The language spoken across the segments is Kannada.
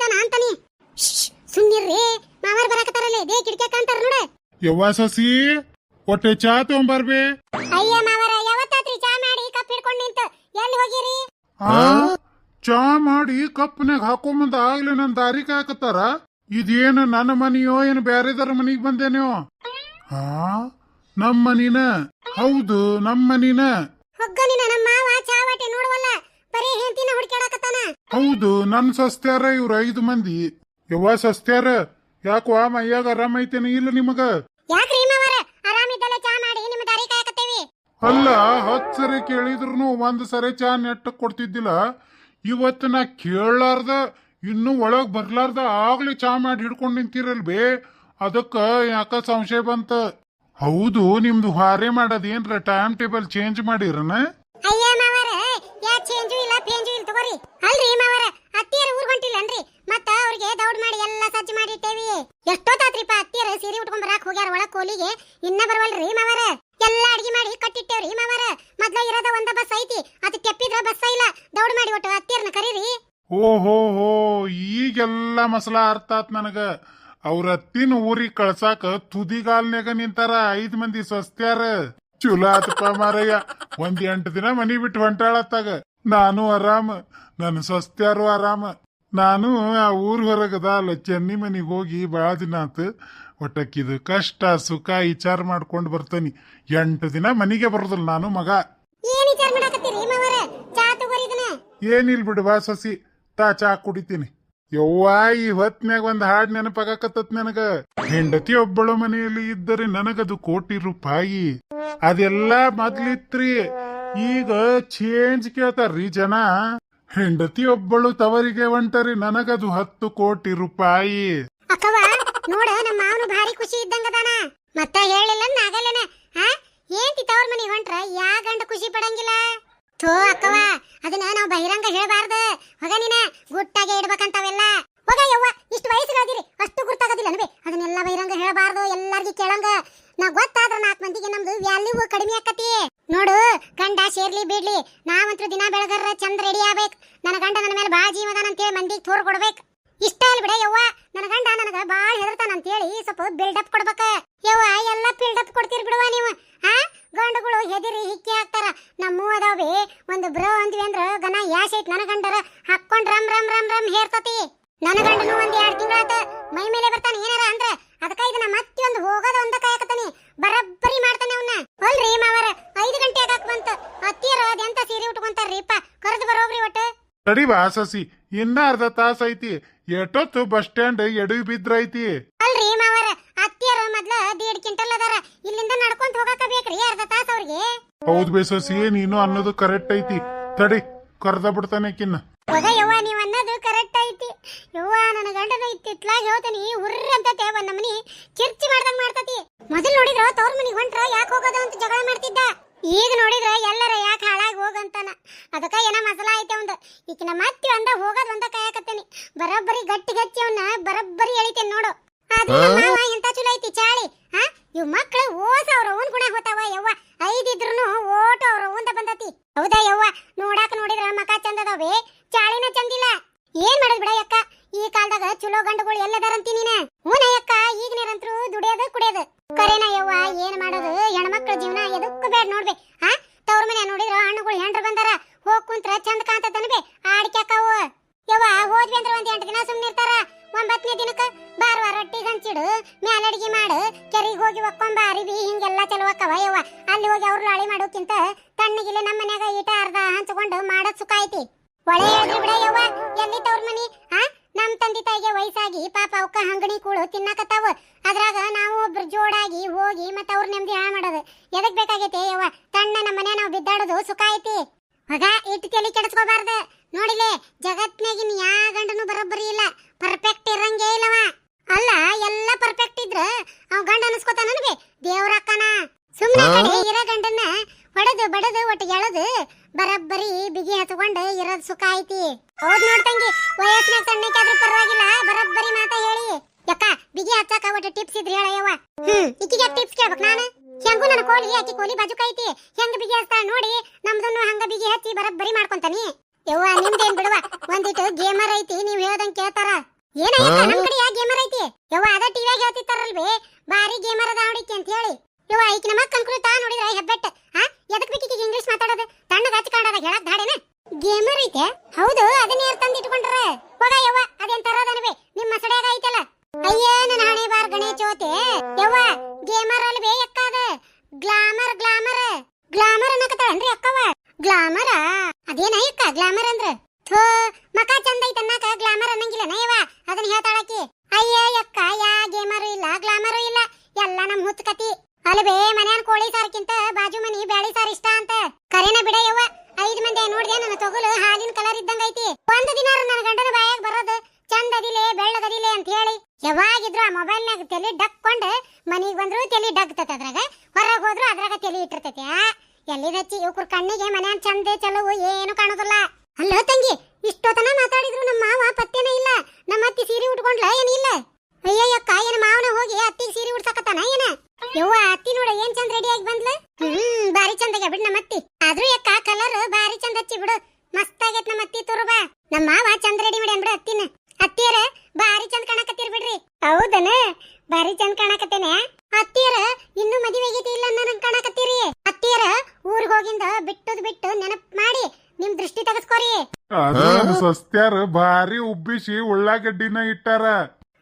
ಇದ್ದಾನ ಅಂತಾನಿ. ಸುಮ್ನಿರ್ರಿ, ಮಾವಾರ್ ಬರಾಕತ್ತಾರಲ್ಲ, ದೇ ಕಿಟಕಿ ಕಾಂತಾರ ನೋಡ. ಯವ್ವ ಸಸಿ ಹೊಟ್ಟೆ ಚಾ ತಗೊಂಬರ್ಬೇ. ಅಯ್ಯ ಮಾವಾರ, ಯಾವತ್ತಾತ್ರಿ ಚಾ ಮಾಡಿ ಕಪ್ ಹಿಡ್ಕೊಂಡ್ ನಿಂತ ಎಲ್ಲಿ ಹೋಗಿರಿ? ಚಾ ಮಾಡಿ ಕಪ್ನಾಗ ಹಾಕೊಂಬಂದ ಆಗ್ಲಿ ನನ್ ದಾರಿ ಕಾಕತ್ತಾರ. ಇದೇನು ನನ್ನ ಮನಿಯೋ ಏನು ಬ್ಯಾರೆದರ ಮನಿಗ್ ಬಂದೇನೋ? ನಮ್ ಮನಿನ? ಹೌದು ನಮ್ ಮನಿನ. ಹೊಗ್ಗನಿನ ನಮ್ಮ ಮಾವ ಚಾವಟೆ ನೋಡುವಲ್ಲ, ಬರೀ ಹೆಂತಿನ ಹುಡುಕಾಡಕತ್ತಾನ. ಹೌದು ನನ್ ಸಸ್ತ್ಯಾರ ಇವ್ರ 5 ಮಂದಿ. ಯವ್ವ ಸಸ್ತ್ಯಾರ, ಯಾಕೋ ಮೈಯಾಗ ಆರಾಮ ಐತೇನ ಇಲ್ಲ ನಿಮಗ? ಯಾಕ್ರಿ ಮಾವಾರ, ಆರಾಮಿದ್ದಲ್ಲ ಚಾ ಮಾಡಿ ನಿಮ್ಮ ದಾರಿ ಕಾಯಕತ್ತೇವಿ. ಅಲ್ಲ 10 ಸರಿ ಕೇಳಿದ್ರು 1 ಸರಿ ಚಾ ನೆಟ್ಟ ಕೊಡ್ತಿದ್ದಿಲ್ಲ. ಇವತ್ತು ನಾ ಕೇಳಲಾರ್ದ ಇನ್ನು ಒಳಗ್ ಬರ್ಲಾರ್ದ ಆಗ್ಲಿ ಚಾ ಮಾಡಿ ಹಿಡ್ಕೊಂಡ್ ನಿಂತಿರಲ್ ಬೇ. ಅದಕ್ಕ ಯಾಕ ಸಂಶಯ ಬಂತ. ಹೌದು ನಿಮ್ದು ಹಾರೆ ಮಾಡೋದೇನ್ರ ಟೈಮ್ ಟೇಬಲ್ ಚೇಂಜ್ ಮಾಡಿರನ? ಅಯ್ಯ ಮಾವಾರ, ಯಾ ಚೇಂಜು ಇಲ್ಲ ಪೇಂಜು ಇಲ್ಲ ತಗೋರಿ. ಅಲ್ರಿ ಮಾವಾರ, ಅತ್ತಿಯರ ಊರ್ ಹೊಂಟಿಲ್ಲನ್ರಿ, ಮತ್ತ ಅವ್ರಿಗೆ ದೌಡ್ ಮಾಡಿ ಎಲ್ಲ ಸಜ್ಜು ಮಾಡಿಟ್ಟೇವಿ. ಎಷ್ಟೊತ್ತಾತ್ರಿಪ್ಪ ಅತ್ತಿಯರ ಸೀರೆ ಉಟ್ಕೊಂಡ್ ಬರಾಕ್ ಹೋಗ್ಯಾರ ಒಳಗ್ ಕೋಲಿಗೆ, ಇನ್ನ ಬರವಲ್ರಿ ಮಾವಾರ. ಎಲ್ಲ ಅಡಿಗೆ ಮಾಡಿ ಕಟ್ಟಿಟ್ಟೇವ್ರಿ ಮಾವಾರ. ಮೊದ್ಲ ಇರೋದ ಒಂದ ಬಸ್ ಐತಿ, ಅದು ತೆಪ್ಪಿದ್ರ ಬಸ್ ಇಲ್ಲ. ದೌಡ್ ಮಾಡಿ ಒಟ್ಟು ಅತ್ತಿಯರ್ನ ಕರೀರಿ. ಓಹೋ ಈಗೆಲ್ಲ ಮಸಲ ಅರ್ಥ ಆತ್ ನನಗ. ಅವ್ರ ಅತ್ತಿನ ಊರಿಗೆ ಕಳ್ಸಾಕ ತುದಿಗಾಲ್ನ್ಯಾಗ ನಿಂತಾರ 5 ಮಂದಿ ಸ್ವಸ್ತ್ಯಾರ. ಚಲೋ ಆತಪ್ಪ ಮಾರಯ್ಯ, 8 ದಿನ ಮನಿ ಬಿಟ್ಟು ಹೊಂಟಾಳತ್ತಾಗ ನಾನು ಆರಾಮ, ನನ್ನ ಸ್ವಸ್ತ್ಯಾರು ಆರಾಮ. ನಾನು ಆ ಊರ್ ಹೊರಗದ ಅಲ್ಲ ಚೆನ್ನಿ ಮನಿಗ್ ಹೋಗಿ ಬಾಳ ದಿನ ಆತ. ಒಟ್ಟಕ್ಕಿದು ಕಷ್ಟ ಸುಖ ವಿಚಾರ ಮಾಡ್ಕೊಂಡ್ ಬರ್ತೇನಿ. 8 ದಿನ ಮನಿಗೆ ಬರೋದಿಲ್ಲ ನಾನು ಮಗ. ಏನಿಲ್ ಬಿಡುವ ಸಸಿ, ತಾ ಚಾ ಕುಡಿತೀನಿ. ಯವ್ವ ಈ ಹೊತ್ನ್ಯಾಗ ಒಂದ್ ಹಾಡ್ ನೆನಪಾಗಕತ್ತತ್ ನನಗ. ಹೆಂಡತಿ ಒಬ್ಬಳು ಮನೆಯಲ್ಲಿ ಇದ್ದರೆ ನನಗದು ಕೋಟಿ ರೂಪಾಯಿ. ಅದೆಲ್ಲಾ ಮೊದ್ಲಿತ್ರಿ, ಈಗ ಚೇಂಜ್ ಕೇಳ್ತಾರ್ರಿ ಜನ. ಹೆಂಡತಿ ಒಬ್ಬಳು ತವರಿಗೆ ಹೊಂಟರಿ ನನಗದು 10 ಕೋಟಿ ರೂಪಾಯಿ. ಅಕ್ಕವ ನೋಡ, ನಮ್ಮ ಮಾವನು ಭಾರಿ ಖುಷಿ ಇದ್ದಂಗದಾನ. ಮತ್ತ ಹೇಳಿಲ್ಲ ನಾಗಲ್ಲನ ಏಂತಿ ತವ್ರ ಮನಿ ಹೊಂಟ್ರ ಯಾ ಗಂಡ ಖುಷಿ ಪಡಂಗಿಲ್ಲ. ಥೋ ಅಕ್ಕವ, ಅದನ್ನ ನಾವು ಬಹಿರಂಗ ಹೇಳ್ಬಾರ್ದು. ಹೊಗ ನೀನ ಗುಟ್ಟಾಗೆ ಇಡ್ಬೇಕಂತಾವೆಲ್ಲ. ಹೊಗ ಯವ್ವ, ಇಷ್ಟು ವಯಸ್ಸಿಗಾದಿರಿ ಅಷ್ಟು ಗುರ್ತಾಗೋದಿಲ್ಲ ಅನ್ಬೇ. ಅದನ್ನೆಲ್ಲ ಬಹಿರಂಗ ಹೇಳ್ಬಾರ್ದು, ಎಲ್ಲಾರ್ಗಿ ಕೇಳಂಗ. ನಾ ಗೊತ್ತಾದ್ರ 4 ಮಂದಿಗೆ ನಮ್ದು ವ್ಯಾಲ್ಯೂ ಕಡಿಮೆ ಆಕತಿ. ನೋಡು, ಗಂಡ ಸೇರ್ಲಿ ಬಿಡ್ಲಿ, ನಾವಂತ್ರು ದಿನ ಬೆಳಗರ ಚಂದ ರೆಡಿ ಆಗ್ಬೇಕು. ನನ್ನ ಗಂಡ ನನ್ನ ಮೇಲೆ ಬಾಳ ಜೀವದಾನ ಅಂತೇಳಿ ಮಂದಿಗೆ ತೋರ್ ಕೊಡ್ಬೇಕು. ಇಷ್ಟ ಅಲ್ ಬಿಡ ಯವ್ವ, ನನ್ನ ಗಂಡ ನನಗ ಬಾಳ ಹೆದರ್ತಾನ ಅಂತೇಳಿ ಸ್ವಲ್ಪ ಬಿಲ್ಡಪ್ ಕೊಡ್ಬೇಕ. ಯವ್ವ ಎಲ್ಲ ಬಿಲ್ಡಪ್ ಕೊಡ್ತೀರಿ ಬಿಡುವ ನೀವು. ಗಂಡುಗಳು ಹೆದರಿ ಹಿಕ್ಕಿ ಹಾಕ್ತಾರ. ನಮ್ಮೂ ಅದಾವೆ ಒಂದು ಬ್ರೋ ಅಂದ್ವಿ ಅಂದ್ರ ಗನ ಯಾಶ್ ಐತ್ ನನ್ನ ಗಂಡರ ಹಾಕೊಂಡ್ ರಮ್ ರಮ್ ರಮ್ ರಮ್ ಹೇರ್ತತಿ. ನನ್ನ ಗಂಡನು 1-2 ತಿಂಗಳಾತ ಮೈ ಮೇಲೆ ಬರ್ತಾನೆ ಏನಾರ ಅಂದ್ರ. ಅದಕ್ಕ ಇದನ್ನ ಮತ್ತೆ ಒಂದು ಹೋಗೋದ ಒಂದ ಕಾಯಕತಾನೆ, ಬರಬ್ಬರಿ ಮಾಡ್ತಾನೆ ಅವನ್ನ. ಅಲ್ರಿ ಮಾವರ, 5 ಗಂಟೆ ಆಗಾಕ್ ಬಂತ. ಅತ್ತಿಯರ ಅದೆಂತ ಸೀರೆ ಉಟ್ಕೊಂತಾರ್ರಿಪ್ಪ, ಕರೆದು ಬರೋಬ್ರಿ ಒಟ್ಟು. ತಡಿ ಬಾ ಸಸಿ, ಇನ್ನ ಅರ್ಧ ತಾಸ ಐತಿ. ಎಷ್ಟೊತ್ತು ಬಸ್ ಸ್ಟ್ಯಾಂಡ್ ಎಡು ಬಿದ್ರೈತಿ. ಅಲ್ರಿ ಮಾವರ, ಅತ್ತಿಯರ ಮೊದ್ಲ 1.5 ಕ್ವಿಂಟಲ್ ಅದಾರ, ಇಲ್ಲಿಂದ ನಡ್ಕೊಂತ ಹೋಗಾಕ ಬೇಕ್ರಿ ಅರ್ಧ ತಾಸ ಅವ್ರಿಗೆ. ಹೌದ್ ಬೇ ಸಸಿ, ನೀನು ಅನ್ನೋದು ಕರೆಕ್ಟ್ ಐತಿ. ತಡಿ ಕರ್ದ ಬಿಡ್ತಾನೆ ಕಿನ್ನ. ಹೋಗ ಯವ್ವ, ನೀವ್ ಅನ್ನೋದು ಕರೆಕ್ಟ್ ಐತಿ. ಯವ್ವ ನನ್ನ ಗಂಡನ ಇತ್ತಿತ್ಲಾಗ ಹೇಳ್ತಾನಿ, ಉರ್ರ ಅಂತತೆ ಒಂದ್ ನಮನಿ ಕಿರ್ಚಿ ಮಾಡ್ದಂಗ್ ಮಾಡ್ತತಿ. ಮೊದಲ್ ನೋಡಿದ್ರ ತವ್ರ ಮನಿಗ್ ಹೊಂಟ್ರ ಯಾಕೆ ಹೋಗೋದು ಅಂತ ಜಗಳ ಮಾಡ್ತಿದ್ದ. ಈಗ ನೋಡಿದ್ರ ಎಲ್ಲರ ಯಾಕೆ ಹಾಳಾಗಿ ಹೋಗಂತಾನ. ಅದಕ್ಕ ಏನ ಮಸಲ ಐತೆ ಒಂದು. ಈಕಿನ ಮತ್ತೆ ಒಂದ ಹೋಗೋದ್ ಒಂದ ಕಾಯಕತ್ತೇನಿ. ಬರಬ್ಬರಿ ಗಟ್ಟಿ ಗಚ್ಚಿ ಅವನ್ನ ಬರಬ್ಬರಿ ಎಳಿತೇನೆ ನೋಡು. ಆದ್ರೆ ಮಾವ ಎಂತ ಚಲೋ ಐತಿ ಚಾಳಿ. ಇವ್ ಮಕ್ಳು ಓಸ ಅವ್ರ ಓನ್ ಗುಣ ಹೋತಾವ ಯವ್ವ. 5 ಇದ್ರುನು ಓಟು ಅವ್ರ ಓಂದ ಬಂದತಿ. ಹೌದಾ ಯವ್ವ, ನೋಡಾಕ ನೋಡಿದ್ರ ಮಕ ಚಂದ ಅದಾವೆ, ಚಾಳಿನ ಚಂದಿಲ್ಲ. ಏನ್ ಮಾಡೋದ್ ಬಿಡ ಯಕ್ಕ, ಈ ಕಾಲದಾಗ ಚಲೋ ಗಂಡುಗಳು ಎಲ್ಲದಾರಂತಿ ನೀನ. ಹೂನ ಯಕ್ಕ, ಈಗಿನರಂತ್ರು ದುಡಿಯೋದು ಕುಡಿಯೋದು. ಕರೇನ ಯವ್ವ, ಏನ್ ಮಾಡೋದು, ಹೆಣ್ಮಕ್ಳ ಜೀವನ ಎದಕ್ಕೂ ಬೇಡ ನೋಡ್ಬೆ. ತವ್ರ ಮನೆ ನೋಡಿದ್ರ ಹಣ್ಣುಗಳು ಹೆಂಡ್ರ ಬಂದಾರ, ಹೋಗ್ ಕುಂತ್ರ ಚಂದ ಕಾಂತದನ್ಬೆ ಆಡ್ಕ್ಯಾಕವು. ಯವ್ವ ಹೋದ್ವಿ ಅಂದ್ರ 1-8 ದಿನ ಸುಮ್ನಿರ್ತಾರ. 9ನೇ ದಿನಕ್ಕ ಬಾರ್ವ ರೊಟ್ಟಿ ಹಂಚಿಡು, ಮ್ಯಾಲ ಅಡಿಗೆ ಮಾಡು, ಕೆರಿಗೆ ಹೋಗಿ ಒಕ್ಕೊಂಬ ಅರಿವಿ, ಹಿಂಗೆಲ್ಲ ಚಲೋ ಅಕ್ಕವ ಯವ್ವ. ಅಲ್ಲಿ ಹೋಗಿ ಅವ್ರು ಲಾಳಿ ಮಾಡೋಕ್ಕಿಂತ ತಣ್ಣಗಿಲೆ ನಮ್ಮ ಮನ್ಯಾಗ ಈಟ ಅರ್ಧ ಹಂಚ್ಕೊಂಡು ಮಾಡೋದ್ ಸುಖ ಐತಿ. ಒಳ್ಳೆ ಹೇಳ್ರಿ ಬಿಡ ಯವ್ವ, ಎಲ್ಲಿ ತವ್ರ ಮನಿ. ನಮ್ ತಂದೆ ತಾಯಿಗೆ ವಯಸ್ಸಾಗಿ ಪಾಪ ಅವಕ್ಕ ಹಂಗಣಿ ಕೂಳು ತಿನ್ನಕತ್ತಾವ. ಅದ್ರಾಗ ನಾವು ಒಬ್ರು ಜೋಡಾಗಿ ಹೋಗಿ ಮತ್ತ ಅವ್ರ ನೆಮ್ಮದಿ ಹಾಳು ಮಾಡೋದು ಎದಕ್ ಬೇಕಾಗೈತಿ ಯವ್ವ. ತಣ್ಣ ನಮ್ಮ ಮನೆ ನಾವು ಬಿದ್ದಾಡೋದು ಸುಖ ಐತಿ. ಹೊಗ ಇಟ್ಟು ತಲೆ ಕೆಡಿಸ್ಕೋಬಾರ್ದು. ನೋಡಿಲೆ, ಜಗತ್ನಾಗಿನ್ ಯಾ ಗಂಡನು ಬರೋಬ್ಬರಿ ಇಲ್ಲ, ಪರ್ಫೆಕ್ಟ್ ಇರಂಗೇ ಇಲ್ಲವ. ಅಲ್ಲ, ಎಲ್ಲ ಪರ್ಫೆಕ್ಟ್ ಇದ್ರ ಅವ್ ಗಂಡ ಅನ್ಸ್ಕೊತಾನನ್ಬೆ ದೇವ್ರಕ್ಕನ. ಸುಮ್ಮನೆ ಇರೋ ಗಂಡನ್ನ ಹೊಡೆದು ಬಡದು ಒಟ್ಟು ಎಳದು ಬರಬ್ಬರಿ ಬಿಗಿ ಹಚ್ಕೊಂಡು ಇರೋದ್ ಸುಖ ಐತಿ. ಹೌದ್ ನೋಡ್ತಂಗಿ, ವಯಸ್ಸಿನಾಗ ಸಣ್ಣಕ್ಕಾದ್ರೂ ಪರವಾಗಿಲ್ಲ, ಬರಬ್ಬರಿ ಮಾತಾ ಹೇಳಿ. ಯಕ್ಕ ಬಿಗಿ ಹಚ್ಚಾಕ ಒಟ್ಟು ಟಿಪ್ಸ್ ಇದ್ರಿ ಹೇಳಯ್ಯವ. ಇಕ್ಕಿಗೆ ಟಿಪ್ಸ್ ಕೇಳ್ಬೇಕು ನಾನು. ಹೆಂಗು ನನ್ನ ಕೋಲಿಗೆ ಆಕಿ ಕೋಲಿ ಬಾಜುಕ ಐತಿ, ಹೆಂಗ್ ಬಿಗಿ ಹಚ್ತಾಳ ನೋಡಿ, ನಮ್ದನ್ನು ಹಂಗ ಬಿಗಿ ಹಚ್ಚಿ ಬರಬ್ಬರಿ ಮಾಡ್ಕೊಂತಾನಿ. ಯವ್ವ ನಿಮ್ದೇನ್ ಬಿಡುವ, ಒಂದಿಟ್ಟು ಗೇಮರ್ ಐತಿ, ನೀವ್ ಹೇಳ್ದಂಗ್ ಕೇಳ್ತಾರ. ಏನಯ್ಯ ನಮ್ ಕಡೆ ಯಾ ಗೇಮರ್ ಐತಿ ಯವ್ವ ಅದ ಟಿವಿಯಾಗ ಹೇಳ್ತಿತ್ತಾರಲ್ವೇ ಬಾರಿ ಗೇಮರ್ ಅದ ನೋಡಿಕೆ ಅಂತ ಹೇಳಿ ಯವ್ವ ಈಕ ನಮ್ಮ ಕನ್ಕುಳಿತಾ ನೋಡಿದ್ರ ಹೆಬ್ಬೆಟ್ ಹಾ ಎದಕ್ ಬೇಕೀಗ ಇಂಗ್ಲಿಷ್ ಮಾತಾಡೋದು ತಣ್ಣಗ ಹಚ್ಕೊಂಡಾರ ಹೇಳಕ್ ದಾಡೇನ ಗೇಮರ್ ಐತೆ ಹೌದು ಅದನ್ನ ಯಾರು ತಂದು ಇಟ್ಕೊಂಡ್ರ ಹೋಗ ಯವ್ವ ಅದೇನ್ ತರೋದನ್ವೇ ನಿಮ್ಮ ಮಸಡ್ಯಾಗ ಐತಲ್ಲ ಅಯ್ಯ ನನ್ನ ಹಣೆ ಬಾರ್ ಗಣೇಶೋತೆ ಯವ್ವ ಗೇಮರ್ ಅಲ್ವೇ ಯಕ್ಕ ಅದ ಗ್ಲಾಮರ್ ಗ್ಲಾಮರ್ ಗ್ಲಾಮರ್ ಅನ್ನಕತ್ತಾಳನ್ರಿ ಅಕ್ಕವ ಗ್ಲಾಮರ ಅದೇನ ಯಕ್ಕ ಗ್ಲಾಮರ್ ಅಂದ್ರ ಥೋ ಮಕ ಚಂದ ಐತ ಅನ್ನಕ ಗ್ಲಾಮರ್ ಅನ್ನಂಗಿಲ್ಲ ನಯವ ಅದನ್ನ ಹೇಳ್ತಾಳಕಿ ಅಯ್ಯ ಯಕ್ಕ ಯಾ ಗೇಮರು ಇಲ್ಲ ಗ್ಲಾಮರು ಇಲ್ಲ ಎಲ್ಲ ನಮ್ ಹುತ್ ಕತಿ ಅಲ್ವೇ ಮನ್ಯಾನ್ ಕೋಳಿ ಸಾರ್ಕಿಂತ ಬಾಜು ಮನಿ ಬ್ಯಾಳಿ ಸಾರ್ ಇಷ್ಟ ಅಂತ ಕರೆನ ಬಿಡ ಯವ್ವ 5 ಮಂದಿ ನೋಡ್ದೆ ನನ್ನ ತೊಗಲು ಹಾಲಿನ ಕಲರ್ ಇದ್ದಂಗ ಐತಿ ಒಂದ್ ದಿನ ನನ್ನ ಗಂಡನ ಬಾಯಾಗ ಬರೋದು ಚಂದ ಅದಿಲೆ ಬೆಳ್ಳಗದಿಲೆ ಅಂತ ಹೇಳಿ ಯಾವಾಗಿದ್ರು ಆ ಮೊಬೈಲ್ ನಾಗ ತಲೆ ಡಕ್ಕೊಂಡ್ ಮನಿಗ್ ಬಂದ್ರು ತಲೆ ಡಗ್ತೈತಿ ಅದ್ರಾಗ ಹೊರಗ್ ಹೋದ್ರು ಅದ್ರಾಗ ತಲೆ ಇಟ್ಟಿರ್ತೈತಿ ಎಲ್ಲಿದಚ್ಚಿ ಇವ್ರ ಕಣ್ಣಿಗೆ ಮನ್ಯಾನ್ ಚಂದ ಚಲವು ಏನು ಕಾಣೋದಿಲ್ಲ ಅಲ್ಲ ತಂಗಿ ಇಷ್ಟೊತ್ತನ ಮಾತಾಡಿದ್ರು ನಮ್ಮ ಮಾವ ಪತ್ತೇನ ಇಲ್ಲ ನಮ್ಮ ಅತ್ತಿ ಸೀರೆ ಉಟ್ಕೊಂಡ್ಲ ಏನಿಲ್ಲ ಅಯ್ಯಯ್ಯಕ್ಕ ಏನ ಮಾವನ ಹೋಗಿ ಅತ್ತಿಗೆ ಸೀರೆ ಉಡ್ಸಕತ್ತಾನ ಏನ ಯವ್ವ ಅತ್ತಿ ನೋಡ ಏನ್ ಚಂದ ರೆಡಿ ಆಗಿ ಬಂದ್ಲ ಬಾರಿ ಚಂದಾಗ ಬಿಡ್ ನಮ್ಮ ಅತ್ತಿ ಆದ್ರೂ ಯಕ್ಕ ಕಲರ್ ಬಾರಿ ಚಂದ ಹಚ್ಚಿ ಬಿಡು ಮಸ್ತ್ ಆಗೈತ್ ನಮ್ಮ ಅತ್ತಿ ತೋರುಬಾ ನಮ್ಮ ಮಾವ ಚಂದ ರೆಡಿ ಮಾಡಿ ಬಿಡು ಅತ್ತಿನ ಅತ್ತಿಯರ ಬಾರಿ ಚಂದ ಕಾಣಕತ್ತೀರ್ ಬಿಡ್ರಿ ಹೌದನ ಬಾರಿ ಚಂದ ಕಾಣಕತ್ತೇನೆ ಅತ್ತಿಯರ ಇನ್ನು ಮದುವೆ ಆಗೈತಿ ಇಲ್ಲ ನನಗ್ ಕಾಣಕತ್ತೀರಿ ಅತ್ತಿಯರ ಊರ್ಗ್ ಹೋಗಿಂದ ಬಿಟ್ಟು ನೆನಪ್ ಮಾಡಿ ನಿಮ್ ದೃಷ್ಟಿ ತೆಗೆಸ್ಕೋರಿ ಸಸ್ತ್ಯಾರ ಭಾರಿ ಉಬ್ಬಿಸಿ ಉಳ್ಳಾಗಡ್ಡಿನ ಇಟ್ಟಾರ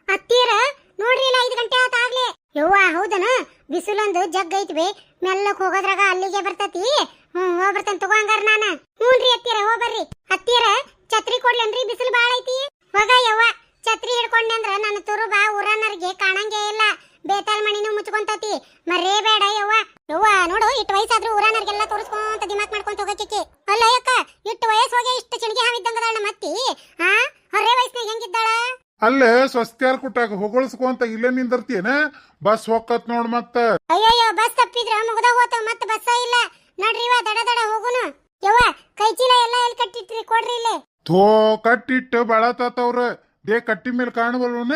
ಅತ್ತಿಯರ ನೋಡ್ರಿ ಇಲ್ಲ 5 ಗಂಟೆ ಆತಾಗ್ಲಿ ಯವ್ವ ಹೌದನ ಬಿಸಿಲೊಂದು ಜಗ್ ಐತ್ವಿ ಮೆಲ್ಲಕ್ ಹೋಗೋದ್ರಾಗ ಅಲ್ಲಿಗೆ ಬರ್ತತಿ ಹೋಗ್ಬರ್ತೇನೆ ತಗೋಂಗಾರ ನಾನ ಹ್ಞೂನ್ರಿ ಅತ್ತಿಯರ ಹೋಗ್ಬರ್ರಿ ಅತ್ತಿಯರ ಛತ್ರಿ ಕೊಡ್ಲೇನ್ರಿ ಬಿಸಿಲು ಬಾಳ ಐತಿ ಹೋಗ ಯವ್ವ ಛತ್ರಿ ಹಿಡ್ಕೊಂಡೆ ಅಂದ್ರ ನನ್ನ ತುರುಬ ಊರನರ್ಗೆ ಕಾಣಂಗೇ ಇಲ್ಲ ಬೇತಾಲ್ ಮಣಿನೂ ಮುಚ್ಕೊಂತತಿ ಮರೇ ಬೇಡ ಯವ್ವ ಯವ್ವ ನೋಡು ಇಟ್ಟು ವಯಸ್ಸಾದ್ರೂ ಊರನರ್ಗೆಲ್ಲ ತೋರಿಸ್ಕೊಂತ ದಿಮಾಕ್ ಮಾಡ್ಕೊಂತ ಹೋಗಕ್ಕೆ ಅಲ್ಲ ಯಕ್ಕ ಇಟ್ಟು ವಯಸ್ಸು ಹೋಗಿ ಇಷ್ಟು ಚಿಣಿಗೆ ಹಾವಿದ್ದಂಗದಾಳ ನಮ್ಮ ಅತ್ತಿ ಹೊರೇ ವಯಸ್ಸಿನಾಗ ಹೆಂಗಿದ್ದಾಳ ಅಲ್ಲೇ ಸ್ವಸ್ತ್ಯಾರ ಕುಟ್ಟಾಗ ಹೊಗಳಿಸ್ಕೊಂತ ಇಲ್ಲೇ ನಿಂದಿರ್ತೀನ ಬಸ್ ಹೋಗತ್ ನೋಡ್ ಮತ್ತ ಅಯ್ಯಯ್ಯೋ ಬಸ್ ತಪ್ಪಿದ್ರ ಮುಗ್ದ ಹೋತ ಮತ್ತ ಬಸ್ಸ ಇಲ್ಲ ನಡ್ರಿವ ದಡ ದಡ ಹೋಗುನು ಯವ್ವ ಕೈ ಚೀಲ ಎಲ್ಲ ಎಲ್ಲಿ ಕಟ್ಟಿಟ್ರಿ ಕೊಡ್ರಿ ಇಲ್ಲಿ ಥೋ ಕಟ್ಟಿಟ್ಟು ಬಾಳತಾತವ್ರ ದೇ ಕಟ್ಟಿ ಮೇಲೆ ಕಾಣಬಲ್ವನ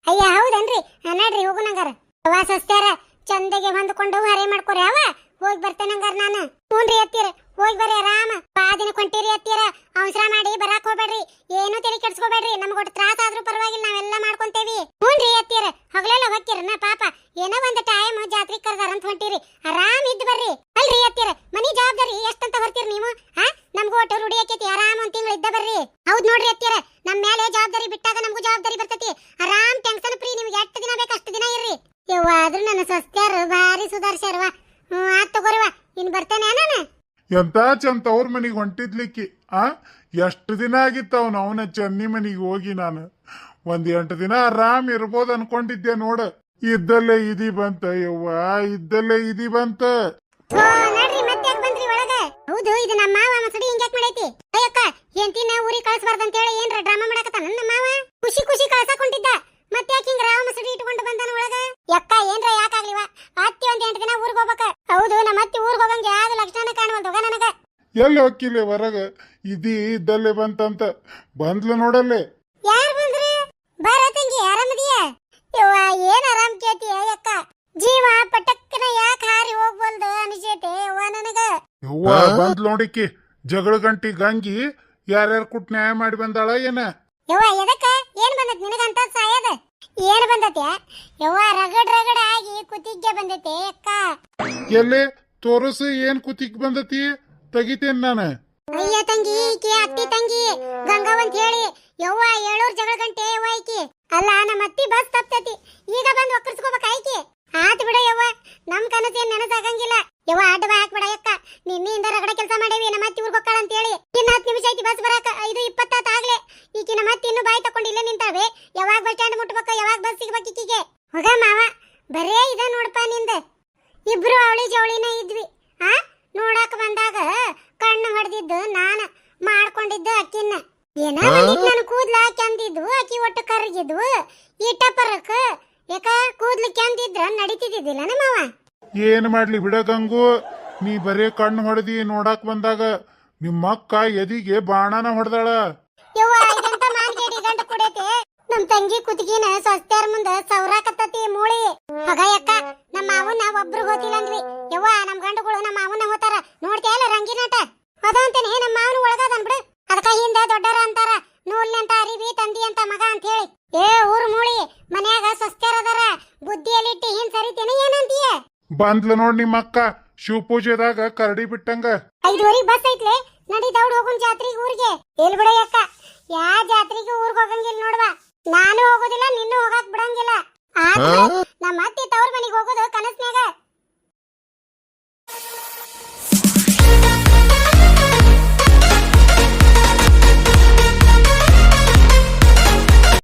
ಅಯ್ಯ ಹೌದನ್ರಿ ನಡ್ರಿ ಹೋಗುನಂಗಾರ ಯವ್ವ ಸಸ್ತ್ಯಾರ ಚಂದಗೆ ಹೊಂದ್ಕೊಂಡು ಹರೇ ಮಾಡ್ಕೊರಿ ಅವ ಹೋಗಿ ಬರ್ತೇನಂಗಾರ ನಾನು ಹ್ಞೂನ್ರಿ ಅತ್ತೀರ ಹೋಗಿ ಬರ್ರಿ ಆರಾಮ ಬಾದಿನ ಕೊಂಟಿರಿ ಅತ್ತೀರ ಅವಸರ ಮಾಡಿ ಬರಾಕ್ ಹೋಗ್ಬೇಡ್ರಿ ಏನು ತಲೆ ಕೆಡ್ಸ್ಕೋಬೇಡ್ರಿ ನಮ್ಗೊಟ್ಟು ತ್ರಾಸ ಆದ್ರೂ ಪರವಾಗಿಲ್ಲ ನಾವೆಲ್ಲ ಮಾಡ್ಕೊಂತೇವಿ ಹ್ಞೂನ್ರಿ ಅತ್ತೀರ ಹಗಲೆಲ್ಲ ಹೊಕ್ಕಿರನ ಪಾಪ ಏನೋ ಒಂದ್ ಟೈಮ್ ಜಾತ್ರೆ ಕರ್ದಾರ ಅಂತ ಹೊಂಟಿರಿ ಆರಾಮ್ ಇದ್ದು ಬರ್ರಿ ಅಲ್ರಿ ಅತ್ತೀರ ಮನಿ ಜವಾಬ್ದಾರಿ ಎಷ್ಟಂತ ಹೊರ್ತೀರಿ ನೀವು ನಮ್ಗೂ ಒಟ್ಟು ರೂಢಿ ಆಕೈತಿ ಆರಾಮ್ ಒಂದ್ ತಿಂಗಳು ಇದ್ದ ಬರ್ರಿ ಹೌದ್ ನೋಡ್ರಿ ಅತ್ತೀರ ನಮ್ ಮೇಲೆ ಜವಾಬ್ದಾರಿ ಬಿಟ್ಟಾಗ ನಮಗೂ ಜವಾಬ್ದಾರಿ ಬರ್ತೈತಿ ಆರಾಮ್ ಟೆನ್ಷನ್ ಫ್ರೀ ನಿಮ್ಗೆ ಎಷ್ಟು ದಿನ ಬೇಕು ಅಷ್ಟು ದಿನ ಇರ್ರಿ ಯವ್ವ ಆದ್ರೂ ನನ್ನ ಸಸ್ತ್ಯಾರು ಭಾರಿ ಸುಧಾರ್ಸ್ಯಾರವ ಆತ್ ತಗೋರಿವ ಇನ್ ಬರ್ತೇನೆ ನಾನು ಎಂತ ಚಂದ ಅವ್ರ ಮನಿಗ್ ಹೊಂಟಿದ್ಲಿಕ್ಕಿ ಎಷ್ಟು ದಿನ ಆಗಿತ್ತವ್ ಅವನ ಚೆನ್ನಿ ಮನಿಗೆ ಹೋಗಿ ನಾನು 8 ದಿನ ಆರಾಮ್ ಇರ್ಬೋದ್ ಅನ್ಕೊಂಡಿದ್ದೆ ನೋಡ ಇದ್ದಲ್ಲೇ ಇದಿ ಬಂತ ಯವ್ವ ಇದ್ದಲ್ಲೇ ಇದಿ ಬಂತ ನಡ್ರಿ ಮತ್ತೆ ಯಾಕೆ ಬಂದ್ರಿ ಒಳಗ ಹೌದು ಇದು ನಮ್ಮ ಮಾವ ಮಸಡಿ ಹಿಂಗ್ಯಾಕ್ ಮಾಡೈತಿ ಅಯ್ಯಕ್ಕ ಎಂತಿನ ಊರಿಗೆ ಕಳ್ಸಬಾರ್ದಂತ ಹೇಳಿ ಏನ್ರ ಡ್ರಾಮಾ ಮಾಡಕತ್ತಾನ ನಮ್ಮ ಮಾವ ಖುಷಿ ಖುಷಿ ಕಳ್ಸಕೊಂಡಿದ್ದ ಮತ್ತೆ ಯಾಕೆ ಹಿಂಗ ರಾವ ಮಸಡಿ ಇಟ್ಕೊಂಡು ಬಂದಾನ ಒಳಗ ಯಕ್ಕ ಏನ್ರ ಯಾಕಾಗ್ಲಿವ ಅತ್ತಿ 8 ದಿನ ಊರಿಗೆ ಹೋಗ್ಬೇಕ ಹೌದು ನಮ್ಮ ಅತ್ತಿ ಊರಿಗೆ ಹೋಗಂಗೆ ಯಾವ್ದು ಲಕ್ಷಣ ಕಾಣುವಂತ ಹೋಗ ನನಗ ಎಲ್ಲಿ ಹೋಗಿಲ್ಲ ಹೊರಗ ಇದಿ ಇದ್ದಲ್ಲೇ ಬಂತಂತ ಬಂದ್ಲು ನೋಡಲ್ಲೇ ಯಾರು ಬಂದ್ರಿ ಬಾರ ತಂಗಿ ಆರಾಮದಿಯ ಯವ್ವ ಏನ್ ಆರಾಮ್ ಕೇಳ್ತೀಯ ಯಕ್ಕ ಜೀವ ಪಟಕ್ಕನ ಯಾಕೆ ಹಾರಿ ಹೋಗ್ಬಲ್ದು ಅನಿಸೈತೆ ಯವ್ವ ನನಗ ಯವ್ವ ಬಂದ್ಲು ನೋಡಿಕಿ ಜಗಳ ಗಂಟಿ ಗಂಗಿ ಯಾರ್ಯಾರು ಕುಟ್ ನ್ಯಾಯ ಮಾಡಿ ಬಂದಾಳ ಏನ ಯವ್ವ ಎದಕ್ಕ ಏನ್ ಬಂದತ್ ನಿನಗಂತ ಸಾಯದ ಏನ್ ಬಂದತ್ಯ ಯವ್ವ ರಗಡ್ ಆಗಿ ಕುತ್ತಿಗೆ ಬಂದೈತೆ ಅಕ್ಕ ಎಲ್ಲಿ ತೋರಸು ಏನ್ ಕುತ್ತಿಗ್ ಬಂದತಿ ತೆಗಿತೇನ್ ನಾನು ಅಯ್ಯ ತಂಗಿ ಈಕಿ ಅತ್ತಿ ತಂಗಿ ಗಂಗಾವಂತ ಹೇಳಿ ಯವ್ವ 7 ಜಗಳ ಗಂಟೆ ಯವ್ವ ಈಕಿ ಅಲ್ಲ ನಮ್ಮ ಅತ್ತಿ ಬಸ್ ತಪ್ತತಿ ಈಗ ಬಂದು ಒಕ್ಕರ್ಸ್ಕೋಬೇಕ ಐಕಿ ಆತ್ ಬಿಡ ಯವ್ವ ನಮ್ ಕನಸೇನ್ ನೆನಸಾಗಂಗಿಲ್ಲ ಯವ್ವ ಅಡ್ಡ ಬಾ ಹಾಕ್ಬಿಡ ಯಕ್ಕ ನಿನ್ನೆಯಿಂದ ರಗಡ ಕೆಲಸ ಮಾಡೇವಿ ನಮ್ಮ ಅತ್ತಿ ಊರ್ಗ್ ಹೋಗ್ತಾಳ ಅಂತ ಹೇಳಿ ಇನ್ನ 10 ನಿಮಿಷ ಐತಿ ಬಸ್ ಬರಾಕ 5:20 ಆಗ್ಲೇ ಈಕಿ ನಮ್ಮ ಅತ್ತಿ ಇನ್ನು ಬಾಯಿ ತಕೊಂಡು ಇಲ್ಲೇ ನಿಂತಾವೆ ಯಾವಾಗ ಬಸ್ ಸ್ಟ್ಯಾಂಡ್ ಮುಟ್ಬೇಕ ಯಾವಾಗ ಬಸ್ ಸಿಗ್ಬೇಕು ಈಕಿಗೆ ಹೋಗ ಮಾವ ಬರೇ ಇದ ನೋಡಪ್ಪ ನಿಂದ ಇಬ್ರು ಅವಳಿ ಜವಳಿನ ಇದ್ವಿ ನೋಡಾಕ ಬಂದಾಗ ಕಣ್ಣು ಹೊಡೆದಿದ್ದು ನಾನ ಮಾಡ್ಕೊಂಡಿದ್ದು ಅಕ್ಕಿನ ಏನ ನನ್ನ ಕೂದ್ಲ ಕೆಂದಿದ್ವು ಅಕ್ಕಿ ಒಟ್ಟು ಕರಗಿದ್ವು ಈ ಟಪರಕ್ಕ ಯಾಕ ಕೂದ್ಲು ಕೆಂದಿದ್ರ ನಡೀತಿದ್ದಿಲ್ಲ ಮಾವ ಏನ್ ಮಾಡ್ಲಿ ಬಿಡ ಗಂಗು ನೀ ಬರೇ ಕಣ್ಣು ಹೊಡೆದಿ ನೋಡಾಕ್ ಬಂದಾಗ ನಿಮ್ಮಕ್ಕ ಎದಿಗೆ ಬಾಣನ ಹೊಡೆದಾಳ ಯವ್ವ ಇದಂತ ಮಾನ್ಗೇಡಿ ಗಂಟ ಕುಡೈತೆ ನಮ್ ತಂಗಿ ಕುತ್ತಿಗೆನ ಸಸ್ತ್ಯಾರ ಮುಂದ ಸೌರಾಕತ್ತತಿ ಮೂಳಿ ಹೊಗ ಯಕ್ಕ ನಮ್ಮ ಮಾವನ್ನ ಒಬ್ರು ಹೋತಿಲ್ಲ ಅಂದ್ವಿ ಯವ್ವ ನಮ್ ಗಂಡುಗಳು ನಮ್ಮ ಮಾವನ್ನ ಹೋತಾರ ನೋಡ್ತೀಯಲ್ಲ ರಂಗಿನಾಟ ಅದಂತೇನೆ ನಮ್ಮ ಮಾವನ ಒಳಗದನ್ ಬಿಡು ಅದಕ್ಕ ಹಿಂದೆ ದೊಡ್ಡರ ಅಂತಾರ ನೂಲ್ನಂತ ಅರಿವಿ ತಂದಿ ಅಂತ ಮಗ ಅಂತ ಹೇಳಿ. ಏ ಊರ್ ಮೂಳಿ, ಮನ್ಯಾಗ ಸಸ್ತ್ಯಾರ ಅದಾರ, ಬುದ್ಧಿಯಲ್ಲಿಟ್ಟು ಹಿಂದ್ ಸರಿತೇನೆ ಏನಂತೀಯ? ಬಂದ್ಲ ನೋಡ್ ನಿಮ್ಮ ಅಕ್ಕ ಶಿವಪೂಜೆದಾಗ ಕರಡಿ ಬಿಟ್ಟಂಗ. 5:30 ಬಸ್ ಐತ್ಲೆ, ನಡಿ ದೌಡ್ ಹೋಗುನ್ ಜಾತ್ರೆಗೆ ಊರಿಗೆ. ಎಲ್ ಬಿಡ ಅಕ್ಕ, ಯಾ ಜಾತ್ರೆಗೆ ಊರ್ಗ್ ಹೋಗಂಗಿಲ್ಲ ನೋಡ್ವಾ. ನಾನು ಹೋಗೋದಿಲ್ಲ, ನಿನ್ನೂ ಹೋಗಾಕ್ ಬಿಡಂಗಿಲ್ಲ. ಆದ್ರೆ